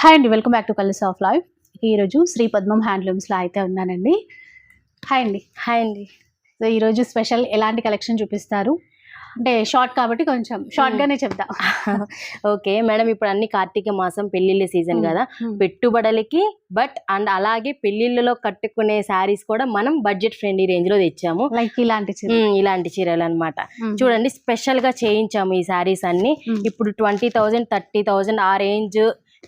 Hi అండి, welcome back to colours of life. ఈరోజు శ్రీ పద్మం హ్యాండ్లూమ్స్లో అయితే ఉన్నానండి. హాయ్ అండి. హాయ్ అండి. సో ఈరోజు స్పెషల్ ఎలాంటి కలెక్షన్ చూపిస్తారు అంటే షార్ట్ కాబట్టి కొంచెం షార్ట్గానే చెప్దాం. ఓకే మేడం, ఇప్పుడు అన్ని కార్తీక మాసం పెళ్లిళ్ళ సీజన్ కదా, పెట్టుబడులకి అండ్ అలాగే పెళ్లిళ్ళలో కట్టుకునే శారీస్ కూడా మనం బడ్జెట్ ఫ్రెండ్లీ రేంజ్ లో తెచ్చాము. లైక్ ఇలాంటి చీరలు అన్నమాట. చూడండి, స్పెషల్ గా చేయించాము ఈ శారీస్ అన్ని. ఇప్పుడు 20,000 30,000 ఆ రేంజ్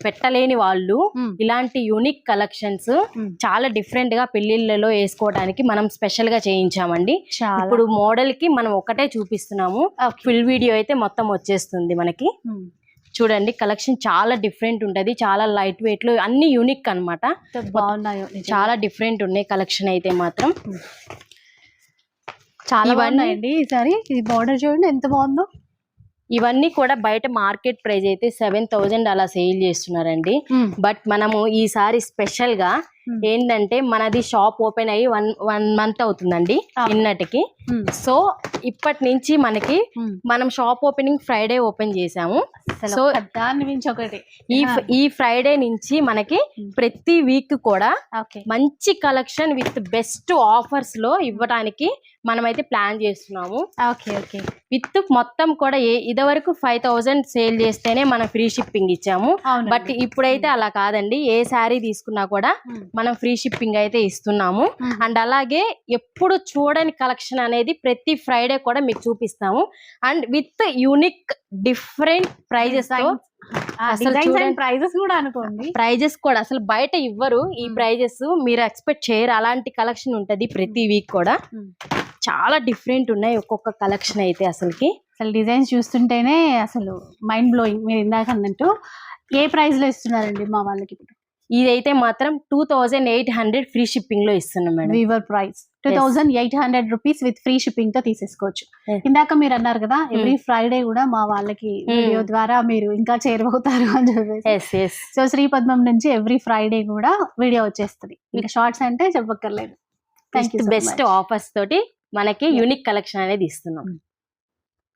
పెట్టలేని వాళ్ళు ఇలాంటి యూనిక్ కలెక్షన్స్ చాలా డిఫరెంట్ గా పెళ్లిళ్ళలో వేసుకోవడానికి మనం స్పెషల్ గా చేయించామండి. ఇప్పుడు మోడల్ కి మనం ఒకటే చూపిస్తున్నాము, ఫుల్ వీడియో అయితే మొత్తం వచ్చేస్తుంది మనకి. చూడండి, కలెక్షన్ చాలా డిఫరెంట్ ఉంటది, చాలా లైట్ వెయిట్ లో అన్ని యూనిక్ అన్నమాట. బాగున్నాయి, చాలా డిఫరెంట్ ఉన్నాయి కలెక్షన్ అయితే మాత్రం. చాలా బాగున్నాయండి. ఈసారి ఈ బార్డర్ చూడండి ఎంత బాగుందో. ఇవన్నీ కూడా బయట మార్కెట్ ప్రైస్ అయితే 7,000 అలా సేల్ చేస్తున్నారండి. బట్ మనము ఈసారి స్పెషల్ గా ఏంటంటే, మనది షాప్ ఓపెన్ అయ్యి వన్ మంత్ అవుతుందండి నిన్నటికి. సో ఇప్పటి నుంచి మనం షాప్ ఓపెనింగ్ ఫ్రైడే ఓపెన్ చేసాము. సో దాని నుంచి ఒకటి ఈ ఫ్రైడే నుంచి మనకి ప్రతి వీక్ కూడా మంచి కలెక్షన్ విత్ బెస్ట్ ఆఫర్స్ లో ఇవ్వడానికి మనమైతే ప్లాన్ చేస్తున్నాము. విత్ మొత్తం కూడా ఇదివరకు 5,000 సేల్ చేస్తేనే మనం ఫ్రీ షిప్పింగ్ ఇచ్చాము. బట్ ఇప్పుడైతే అలా కాదండి, ఏ శారీ తీసుకున్నా కూడా మనం ఫ్రీ షిప్పింగ్ అయితే ఇస్తున్నాము. అండ్ అలాగే ఎప్పుడు చూడని కలెక్షన్ అనేది ప్రతి ఫ్రైడే కూడా మీకు చూపిస్తాము. And with unique different prizes కూడా అనుకోండి. ప్రైజెస్ కూడా అసలు బయట ఇవ్వరు ఈ ప్రైజెస్, మీరు ఎక్స్పెక్ట్ చేయరు. అలాంటి కలెక్షన్ ఉంటది ప్రతి వీక్ కూడా. చాలా డిఫరెంట్ ఉన్నాయి ఒక్కొక్క కలెక్షన్ అయితే. అసలు డిజైన్స్ చూస్తుంటేనే అసలు మైండ్ బ్లోయింగ్. మీరు ఇందాక అన్నట్టు ఏ ప్రైస్ లో ఇస్తున్నారండి మా వాళ్ళకి? ఇప్పుడు ఇదైతే మాత్రం 2,800 ఫ్రీ షిప్పింగ్ లో ఇస్తున్నాం మేడం. Weaver price 2,800 rupees with free shipping తో తీసేసుకోవచ్చు. ఇందాక మీరు అన్నారు కదా, ఎవ్రీ ఫ్రైడే కూడా మా వాళ్ళకి వీడియో ద్వారా మీరు ఇంకా చేరువవుతారు అని చెప్పేసి. సో శ్రీ పద్మం నుంచి ఎవ్రీ ఫ్రైడే కూడా వీడియో వచ్చేస్తుంది. ఇంకా షార్ట్స్ అంటే చెప్పక్కర్లేదు. బెస్ట్ ఆఫర్స్ తోటి మనకి యూనిక్ కలెక్షన్ అనేది ఇస్తున్నాం.